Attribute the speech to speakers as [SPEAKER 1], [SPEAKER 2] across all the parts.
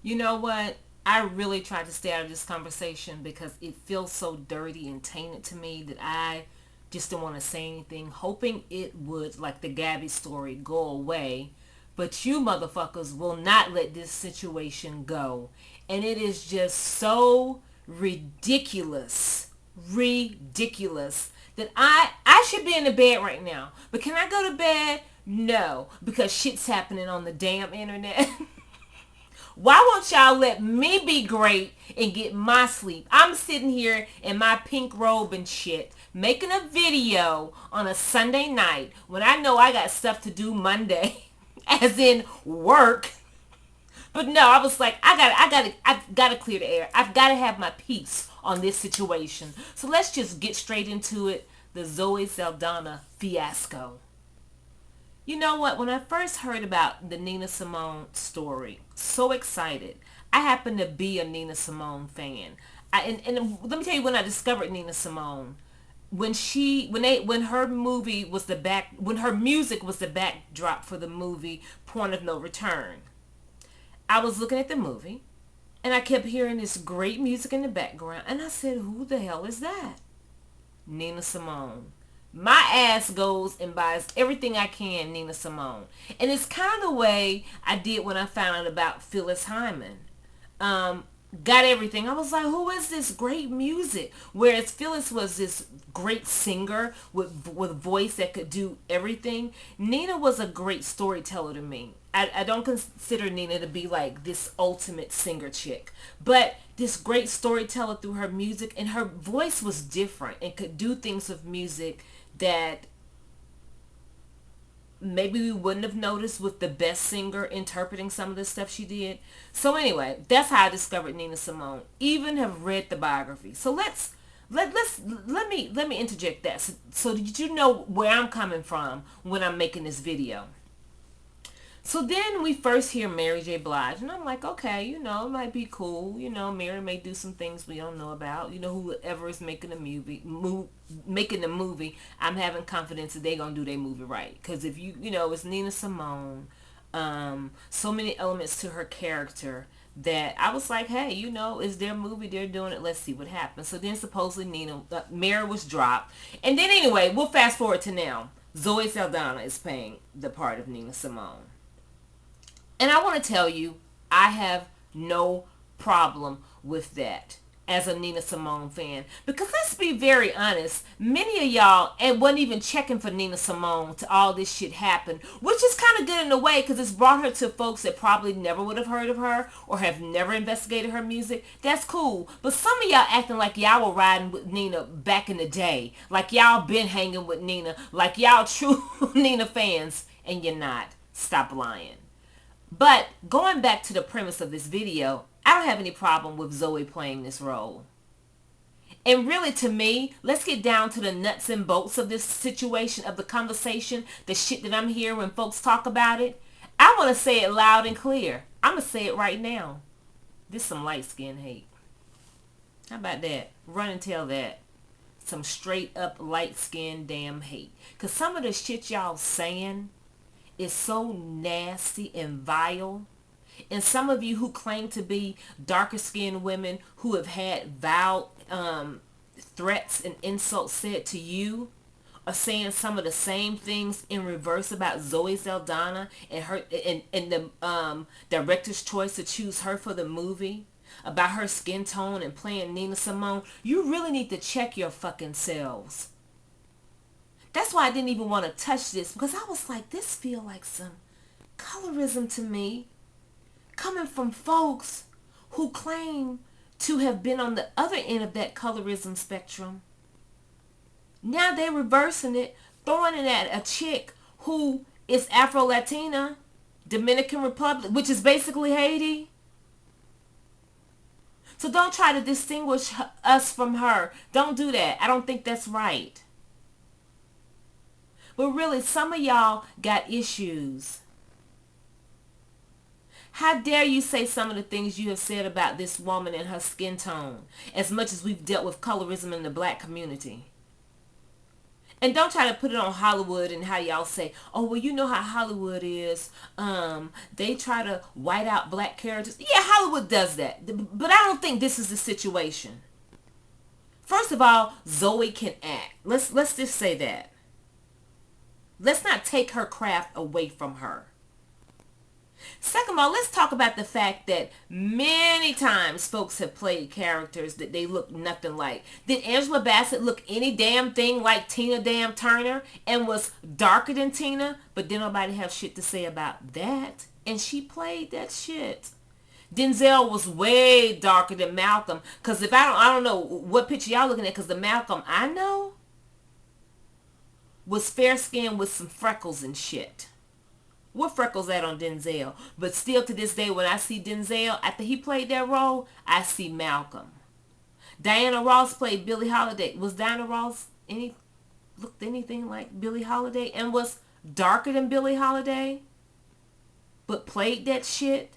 [SPEAKER 1] You know what? I really tried to stay out of this conversation because it feels so dirty and tainted to me that I just don't want to say anything, hoping it would, like the Gabby story, go away. But you motherfuckers will not let this situation go. And it is just so ridiculous. Ridiculous that I should be in the bed right now. But can I go to bed? No, because shit's happening on the damn internet. Why won't y'all let me be great and get my sleep? I'm sitting here in my pink robe and shit, making a video on a Sunday night when I know I got stuff to do Monday, as in work. But no, I was like, I've got to clear the air. I've got to have my peace on this situation. So let's just get straight into it. The Zoe Saldana fiasco. You know what? When I first heard about the Nina Simone story, so excited. I happen to be a Nina Simone fan. And let me tell you when I discovered Nina Simone. When her movie was the back when her music was the backdrop for the movie Point of No Return. I was looking at the movie and I kept hearing this great music in the background and I said, "Who the hell is that?" Nina Simone. My ass goes and buys everything I can Nina Simone. And it's kind of the way I did when I found out about Phyllis Hyman. Got everything. I was like, who is this great music? Whereas Phyllis was this great singer with a voice that could do everything. Nina was a great storyteller to me. I don't consider Nina to be like this ultimate singer chick. But this great storyteller through her music, and her voice was different and could do things with music that maybe we wouldn't have noticed with the best singer interpreting some of the stuff she did. So anyway, that's how I discovered Nina Simone. Even have read the biography. So let me interject that. So did you know where I'm coming from when I'm making this video? So then we first hear Mary J. Blige, and I'm like, okay, it might be cool. Mary may do some things we don't know about. Whoever is making making the movie, I'm having confidence that they're gonna do their movie right. Because if it's Nina Simone, so many elements to her character that I was like, hey, it's their movie, they're doing it. Let's see what happens. So then supposedly Mary was dropped, and then anyway, we'll fast forward to now. Zoe Saldana is playing the part of Nina Simone. And I want to tell you, I have no problem with that as a Nina Simone fan. Because let's be very honest, many of y'all and wasn't even checking for Nina Simone to all this shit happen, which is kind of good in a way because it's brought her to folks that probably never would have heard of her or have never investigated her music. That's cool. But some of y'all acting like y'all were riding with Nina back in the day, like y'all been hanging with Nina, like y'all true Nina fans, and you're not. Stop lying. But going back to the premise of this video, I don't have any problem with Zoe playing this role. And really, to me, let's get down to the nuts and bolts of this situation, of the conversation, the shit that I'm hearing when folks talk about it. I want to say it loud and clear. I'm going to say it right now. This some light skin hate. How about that? Run and tell that. Some straight up light skin damn hate. Because some of the shit y'all saying is so nasty and vile. And some of you who claim to be darker skinned women who have had vile threats and insults said to you are saying some of the same things in reverse about Zoe Saldana and her and the director's choice to choose her for the movie, about her skin tone and playing Nina Simone. You really need to check your fucking selves. That's why I didn't even want to touch this, because I was like, this feel like some colorism to me, coming from folks who claim to have been on the other end of that colorism spectrum. Now they're reversing it, throwing it at a chick who is Afro-Latina, Dominican Republic, which is basically Haiti. So don't try to distinguish us from her. Don't do that. I don't think that's right. But really, some of y'all got issues. How dare you say some of the things you have said about this woman and her skin tone, as much as we've dealt with colorism in the black community? And don't try to put it on Hollywood and how y'all say, oh, well, you know how Hollywood is. They try to white out black characters. Yeah, Hollywood does that. But I don't think this is the situation. First of all, Zoe can act. Let's just say that. Let's not take her craft away from her. Second of all, let's talk about the fact that many times folks have played characters that they look nothing like. Did Angela Bassett look any damn thing like Tina damn Turner and was darker than Tina? But didn't nobody have shit to say about that. And she played that shit. Denzel was way darker than Malcolm. Because if I don't know what picture y'all looking at, because the Malcolm I know was fair skinned with some freckles and shit. What freckles at on Denzel? But still to this day, when I see Denzel, after he played that role, I see Malcolm. Diana Ross played Billie Holiday. Was Diana Ross looked anything like Billie Holiday and was darker than Billie Holiday, but played that shit?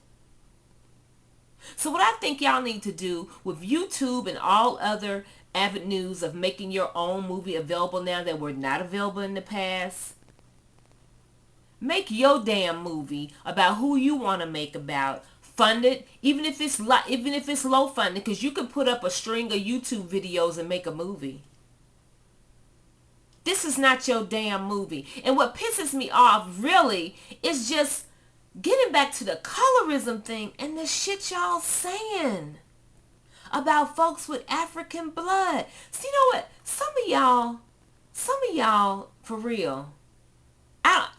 [SPEAKER 1] So what I think y'all need to do with YouTube and all other avenues of making your own movie available now that were not available in the past, make your damn movie about who you want to make about. Fund it, even if it's low funded, because you can put up a string of YouTube videos and make a movie. This is not your damn movie. And what pisses me off really is just getting back to the colorism thing and the shit y'all saying about folks with African blood. So you know what? Some of y'all, for real,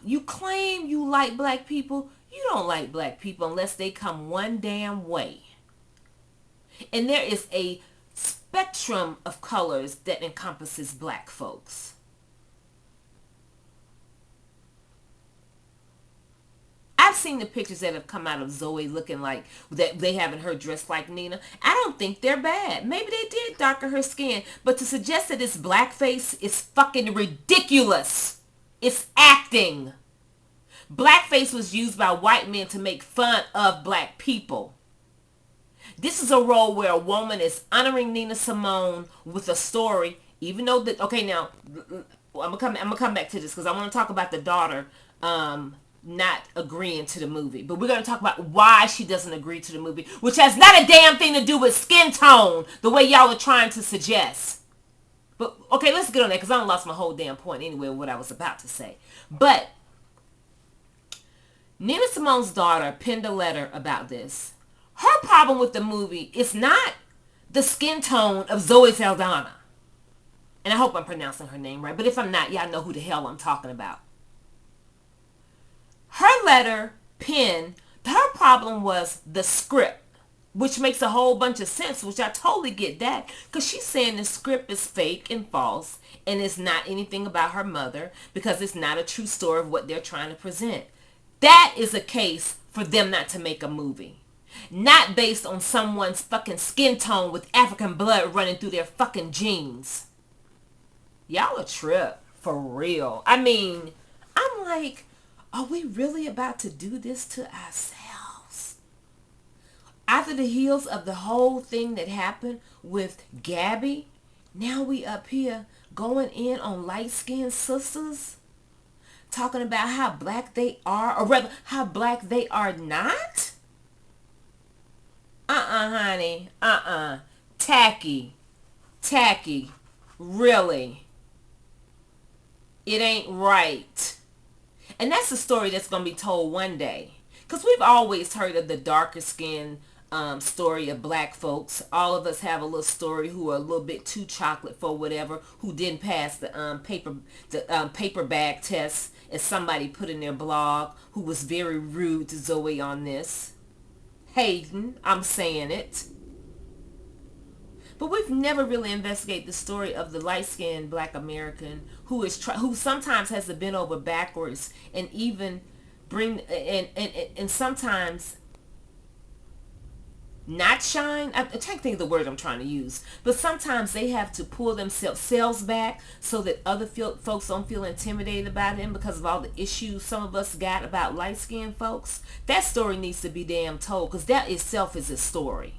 [SPEAKER 1] you claim you like black people. You don't like black people unless they come one damn way. And there is a spectrum of colors that encompasses black folks. I've seen the pictures that have come out of Zoe looking like that they having her dressed like Nina. I don't think they're bad. Maybe they did darken her skin. But to suggest that it's blackface is fucking ridiculous. It's acting. Blackface was used by white men to make fun of black people. This is a role where a woman is honoring Nina Simone with a story, even though that. Okay, now I'm gonna come back to this because I want to talk about the daughter not agreeing to the movie, but we're gonna talk about why she doesn't agree to the movie, which has not a damn thing to do with skin tone, the way y'all are trying to suggest. But, okay, let's get on that because I lost my whole damn point anyway what I was about to say. But Nina Simone's daughter penned a letter about this. Her problem with the movie is not the skin tone of Zoe Saldana. And I hope I'm pronouncing her name right. But if I'm not, y'all know who the hell I'm talking about. Her letter penned, her problem was the script. Which makes a whole bunch of sense, which I totally get that. Because she's saying the script is fake and false. And it's not anything about her mother. Because it's not a true story of what they're trying to present. That is a case for them not to make a movie. Not based on someone's fucking skin tone with African blood running through their fucking jeans. Y'all a trip. For real. I mean, I'm like, are we really about to do this to ourselves? After the heels of the whole thing that happened with Gabby, now we up here going in on light-skinned sisters, talking about how black they are, or rather, how black they are not? Honey. Tacky. Really. It ain't right. And that's a story that's going to be told one day. Because we've always heard of the darker skin story of black folks. All of us have a little story who are a little bit too chocolate for whatever, who didn't pass the paper bag test, as somebody put in their blog, who was very rude to Zoe on this. Hayden, I'm saying it. But we've never really investigated the story of the light-skinned black American who sometimes has to bend over backwards and even bring and sometimes not shine. I'm trying to think of the word I'm trying to use. But sometimes they have to pull themselves back so that other folks don't feel intimidated about them because of all the issues some of us got about light-skinned folks. That story needs to be damn told because that itself is a story.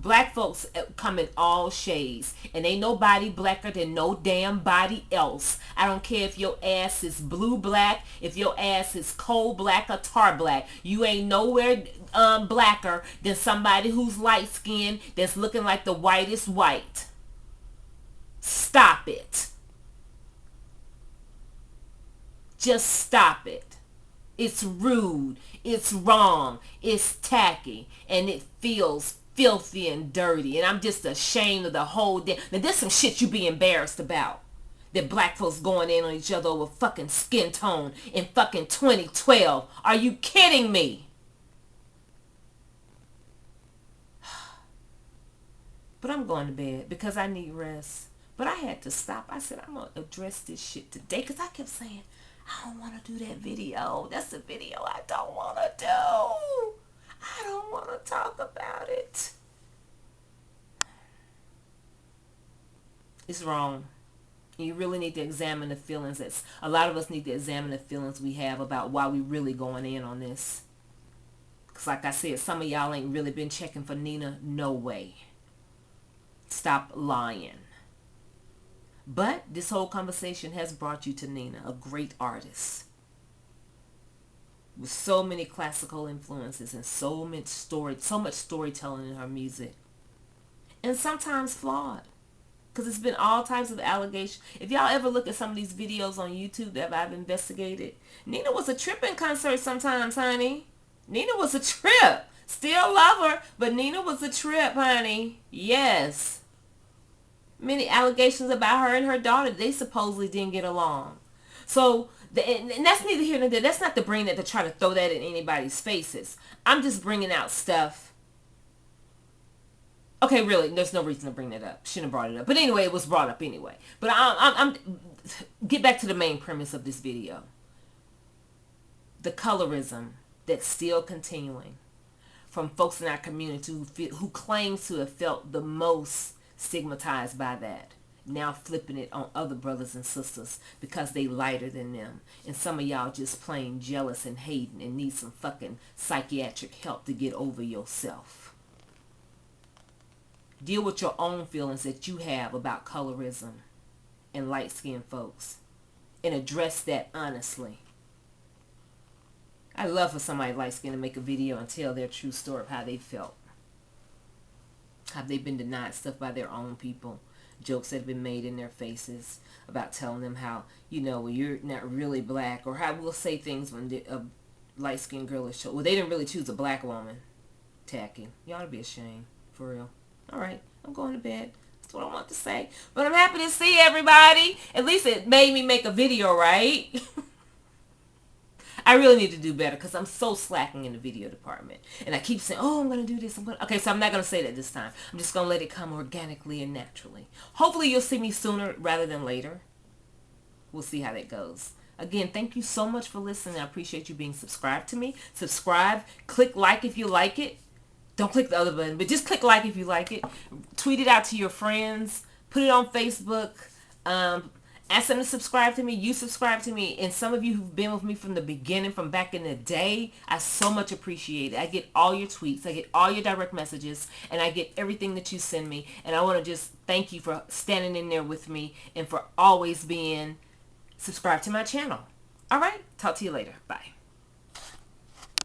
[SPEAKER 1] Black folks come in all shades, and ain't nobody blacker than no damn body else. I don't care if your ass is blue black, if your ass is coal black or tar black. You ain't nowhere blacker than somebody who's light skinned that's looking like the whitest white. Stop it. Just stop it. It's rude. It's wrong. It's tacky. And it feels filthy and dirty. And I'm just ashamed of the whole damn. Now there's some shit you be embarrassed about. That black folks going in on each other over fucking skin tone in fucking 2012. Are you kidding me? But I'm going to bed because I need rest. But I had to stop. I said, I'm going to address this shit today because I kept saying, I don't want to do that video. That's the video I don't want to do. I don't want to talk about it. It's wrong. You really need to examine the feelings. A lot of us need to examine the feelings we have about why we really going in on this. Because like I said, some of y'all ain't really been checking for Nina. No way. Stop lying. But this whole conversation has brought you to Nina, a great artist with so many classical influences and so much storytelling in her music, and sometimes flawed, because it's been all types of allegations. If y'all ever look at some of these videos on YouTube that I've investigated, Nina was a trippin' concert sometimes, honey. Nina was a trip. Still love her, but Nina was a trip, honey. Yes. Many allegations about her and her daughter. They supposedly didn't get along. So, and that's neither here nor there. That's not to bring that to try to throw that in anybody's faces. I'm just bringing out stuff. Okay, really, there's no reason to bring that up. Shouldn't have brought it up. But anyway, it was brought up anyway. But I'm get back to the main premise of this video. The colorism that's still continuing from folks in our community who claims to have felt the most stigmatized by that, now flipping it on other brothers and sisters because they lighter than them, and some of y'all just plain jealous and hating and need some fucking psychiatric help to get over yourself. Deal with your own feelings that you have about colorism and light-skinned folks, and address that honestly. I love for somebody light-skinned to make a video and tell their true story of how they felt. Have they been denied stuff by their own people? Jokes that have been made in their faces about telling them how, well, you're not really black. Or how we'll say things when a light-skinned girl is shown. Well, they didn't really choose a black woman. Tacky. You ought to be ashamed. For real. All right. I'm going to bed. That's what I want to say. But I'm happy to see everybody. At least it made me make a video, right? I really need to do better because I'm so slacking in the video department. And I keep saying, oh, I'm going to do this. Okay, so I'm not going to say that this time. I'm just going to let it come organically and naturally. Hopefully you'll see me sooner rather than later. We'll see how that goes. Again, thank you so much for listening. I appreciate you being subscribed to me. Subscribe. Click like if you like it. Don't click the other button, but just click like if you like it. Tweet it out to your friends. Put it on Facebook. Ask them to subscribe to me. You subscribe to me. And some of you who've been with me from the beginning, from back in the day, I so much appreciate it. I get all your tweets. I get all your direct messages. And I get everything that you send me. And I want to just thank you for standing in there with me and for always being subscribed to my channel. All right. Talk to you later. Bye.